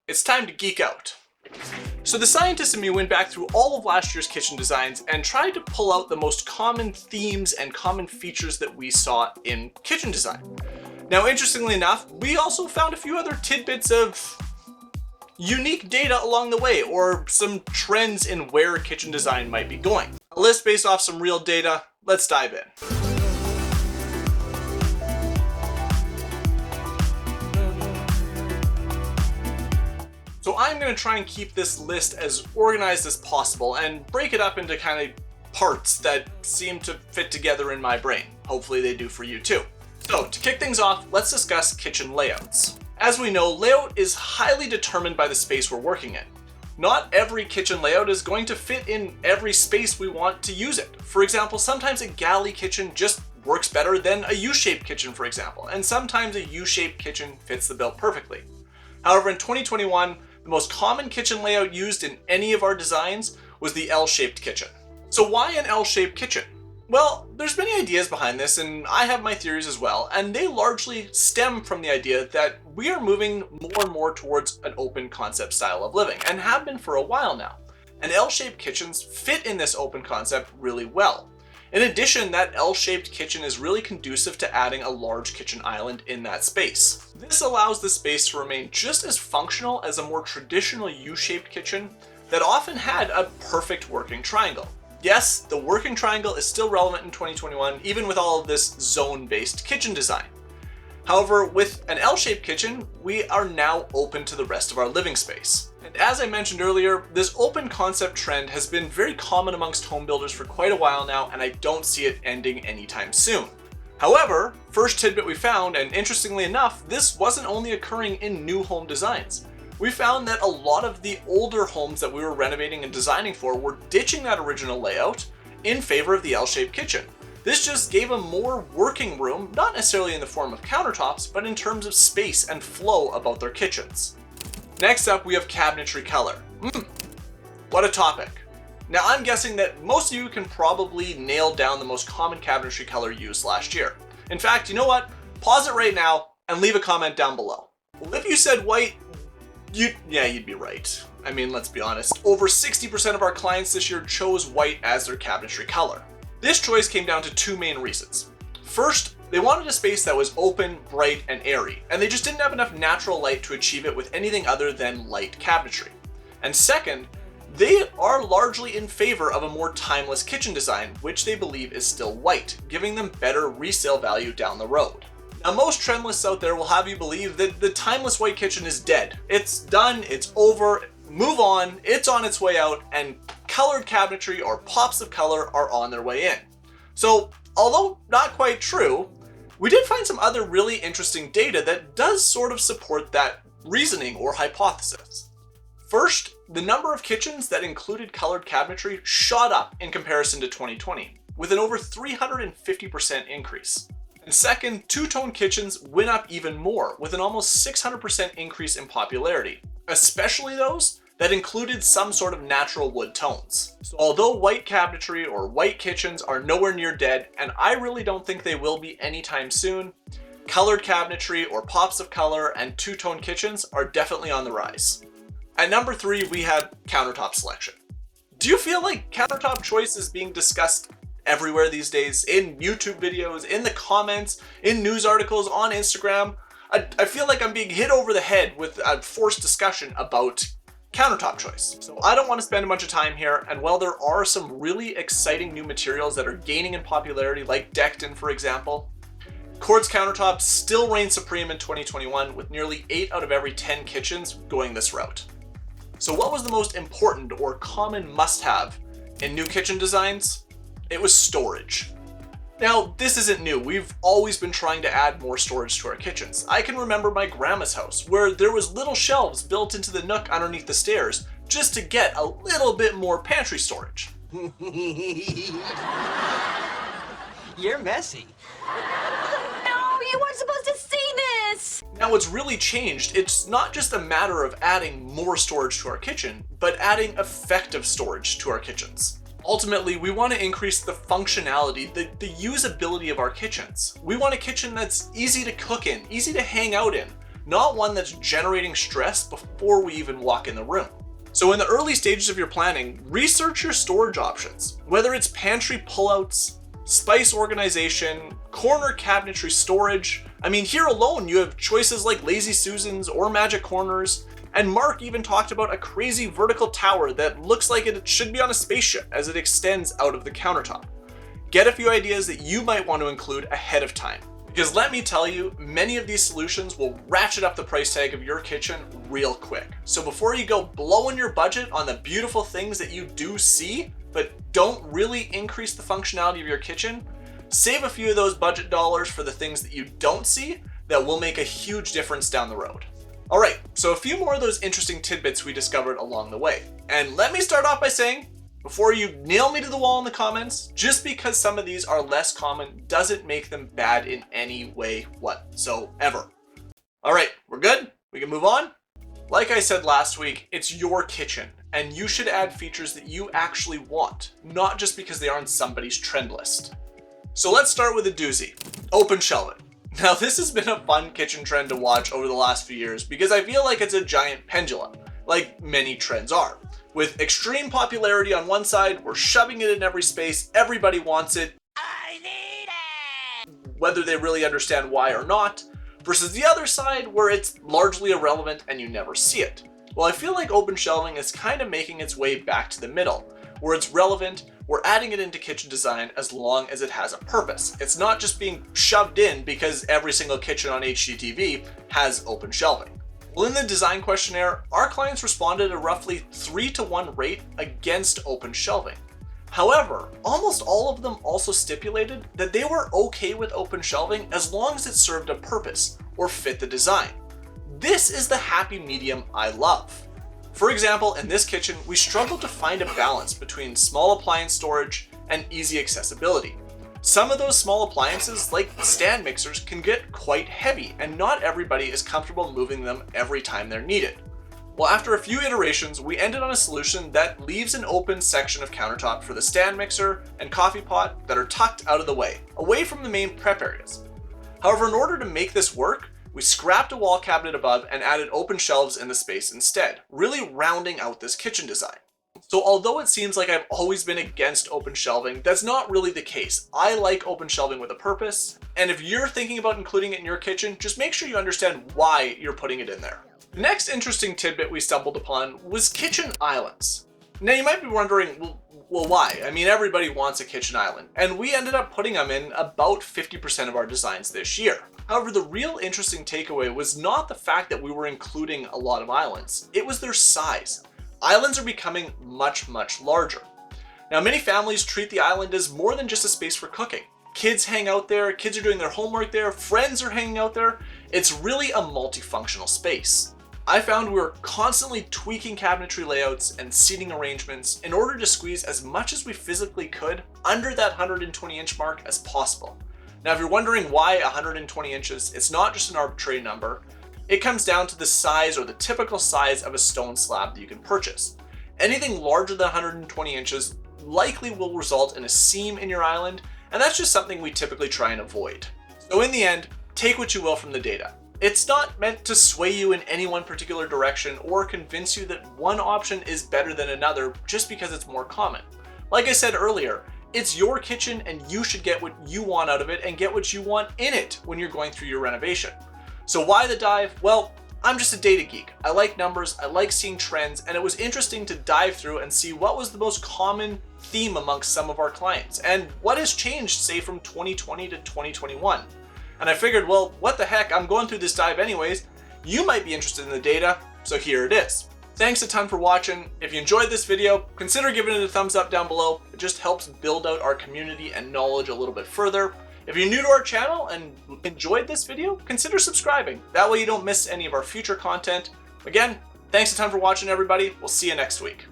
It's time to geek out. So the scientist and me went back through all of last year's kitchen designs and tried to pull out the most common themes and common features that we saw in kitchen design. Now, interestingly enough, we also found a few other tidbits of unique data along the way, or some trends in where kitchen design might be going. A list based off some real data. Let's dive in. So I'm going to try and keep this list as organized as possible and break it up into kind of parts that seem to fit together in my brain. Hopefully they do for you too. So to kick things off, let's discuss kitchen layouts. As we know, layout is highly determined by the space we're working in. Not every kitchen layout is going to fit in every space we want to use it. For example, sometimes a galley kitchen just works better than a U-shaped kitchen, for example, and sometimes a U-shaped kitchen fits the bill perfectly. However, in 2021, the most common kitchen layout used in any of our designs was the L-shaped kitchen. So why an L-shaped kitchen? Well, there's many ideas behind this, and I have my theories as well, and they largely stem from the idea that we are moving more and more towards an open concept style of living, and have been for a while now. And L-shaped kitchens fit in this open concept really well. In addition, that L-shaped kitchen is really conducive to adding a large kitchen island in that space. This allows the space to remain just as functional as a more traditional U-shaped kitchen that often had a perfect working triangle. Yes, the working triangle is still relevant in 2021, even with all of this zone-based kitchen design. However, with an L-shaped kitchen, we are now open to the rest of our living space. And as I mentioned earlier, this open concept trend has been very common amongst home builders for quite a while now, and I don't see it ending anytime soon. However, first tidbit we found, and interestingly enough, this wasn't only occurring in new home designs. We found that a lot of the older homes that we were renovating and designing for were ditching that original layout in favor of the L-shaped kitchen. This just gave them more working room, not necessarily in the form of countertops, but in terms of space and flow about their kitchens. Next up, we have cabinetry color. What a topic. Now, I'm guessing that most of you can probably nail down the most common cabinetry color used last year. In fact, you know what? Pause it right now and leave a comment down below. Well, if you said white, you'd be right. I mean, let's be honest. Over 60% of our clients this year chose white as their cabinetry color. This choice came down to two main reasons. First, they wanted a space that was open, bright, and airy, and they just didn't have enough natural light to achieve it with anything other than light cabinetry. And second, they are largely in favor of a more timeless kitchen design, which they believe is still white, giving them better resale value down the road. Now, most trend lists out there will have you believe that the timeless white kitchen is dead. It's done, it's over, move on, it's on its way out, and colored cabinetry or pops of color are on their way in. So, although not quite true, we did find some other really interesting data that does sort of support that reasoning or hypothesis. First, the number of kitchens that included colored cabinetry shot up in comparison to 2020, with an over 350% increase. And second, two-tone kitchens went up even more, with an almost 600% increase in popularity, especially those that included some sort of natural wood tones. So although white cabinetry or white kitchens are nowhere near dead, and I really don't think they will be anytime soon, colored cabinetry or pops of color and two-tone kitchens are definitely on the rise. At number 3, we have countertop selection. Do you feel like countertop choice is being discussed everywhere these days? In YouTube videos, in the comments, in news articles, on Instagram? I feel like I'm being hit over the head with a forced discussion about countertop choice. So I don't want to spend a bunch of time here, and while there are some really exciting new materials that are gaining in popularity, like Decton for example, quartz countertops still reign supreme in 2021, with nearly 8 out of every 10 kitchens going this route. So what was the most important or common must-have in new kitchen designs? It was storage. Now, this isn't new. We've always been trying to add more storage to our kitchens. I can remember my grandma's house, where there was little shelves built into the nook underneath the stairs just to get a little bit more pantry storage. You're messy. No, you weren't supposed to see this! Now, what's really changed, it's not just a matter of adding more storage to our kitchen, but adding effective storage to our kitchens. Ultimately, we want to increase the functionality, the usability of our kitchens. We want a kitchen that's easy to cook in, easy to hang out in, not one that's generating stress before we even walk in the room. So in the early stages of your planning, research your storage options, whether it's pantry pullouts, spice organization, corner cabinetry storage. I mean, here alone you have choices like Lazy Susans or Magic Corners, and Mark even talked about a crazy vertical tower that looks like it should be on a spaceship as it extends out of the countertop. Get a few ideas that you might want to include ahead of time. Because let me tell you, many of these solutions will ratchet up the price tag of your kitchen real quick. So before you go blowing your budget on the beautiful things that you do see, but don't really increase the functionality of your kitchen, save a few of those budget dollars for the things that you don't see that will make a huge difference down the road. All right, so a few more of those interesting tidbits we discovered along the way. And let me start off by saying, before you nail me to the wall in the comments, just because some of these are less common doesn't make them bad in any way whatsoever. All right, we're good? We can move on? Like I said last week, it's your kitchen, and you should add features that you actually want, not just because they are on somebody's trend list. So let's start with a doozy, open shelving. Now this has been a fun kitchen trend to watch over the last few years because I feel like it's a giant pendulum, like many trends are. With extreme popularity on one side, we're shoving it in every space, everybody wants it. I need it! Whether they really understand why or not, versus the other side where it's largely irrelevant and you never see it. Well, I feel like open shelving is kind of making its way back to the middle, where it's relevant, we're adding it into kitchen design as long as it has a purpose. It's not just being shoved in because every single kitchen on HGTV has open shelving. Well, in the design questionnaire, our clients responded a roughly 3-to-1 rate against open shelving. However, almost all of them also stipulated that they were okay with open shelving as long as it served a purpose or fit the design. This is the happy medium I love. For example, in this kitchen, we struggled to find a balance between small appliance storage and easy accessibility. Some of those small appliances, like stand mixers, can get quite heavy, and not everybody is comfortable moving them every time they're needed. Well, after a few iterations, we ended on a solution that leaves an open section of countertop for the stand mixer and coffee pot that are tucked out of the way, away from the main prep areas. However, in order to make this work, we scrapped a wall cabinet above and added open shelves in the space instead, really rounding out this kitchen design. So although it seems like I've always been against open shelving, that's not really the case. I like open shelving with a purpose, and if you're thinking about including it in your kitchen, just make sure you understand why you're putting it in there. The next interesting tidbit we stumbled upon was kitchen islands. Now you might be wondering, well why? I mean, everybody wants a kitchen island, and we ended up putting them in about 50% of our designs this year. However, the real interesting takeaway was not the fact that we were including a lot of islands, it was their size. Islands are becoming much, much larger. Now, many families treat the island as more than just a space for cooking. Kids hang out there, kids are doing their homework there, friends are hanging out there. It's really a multifunctional space. I found we were constantly tweaking cabinetry layouts and seating arrangements in order to squeeze as much as we physically could under that 120-inch mark as possible. Now, if you're wondering why 120 inches, it's not just an arbitrary number. It comes down to the size or the typical size of a stone slab that you can purchase. Anything larger than 120 inches likely will result in a seam in your island, and that's just something we typically try and avoid. So in the end, take what you will from the data. It's not meant to sway you in any one particular direction or convince you that one option is better than another just because it's more common. Like I said earlier, it's your kitchen and you should get what you want out of it and get what you want in it when you're going through your renovation. So why the dive? Well, I'm just a data geek. I like numbers, I like seeing trends, and it was interesting to dive through and see what was the most common theme amongst some of our clients and what has changed, say, from 2020 to 2021. And I figured, well, what the heck, I'm going through this dive anyways. You might be interested in the data, so here it is. Thanks a ton for watching. If you enjoyed this video, consider giving it a thumbs up down below. It just helps build out our community and knowledge a little bit further. If you're new to our channel and enjoyed this video, consider subscribing. That way you don't miss any of our future content. Again, thanks a ton for watching, everybody. We'll see you next week.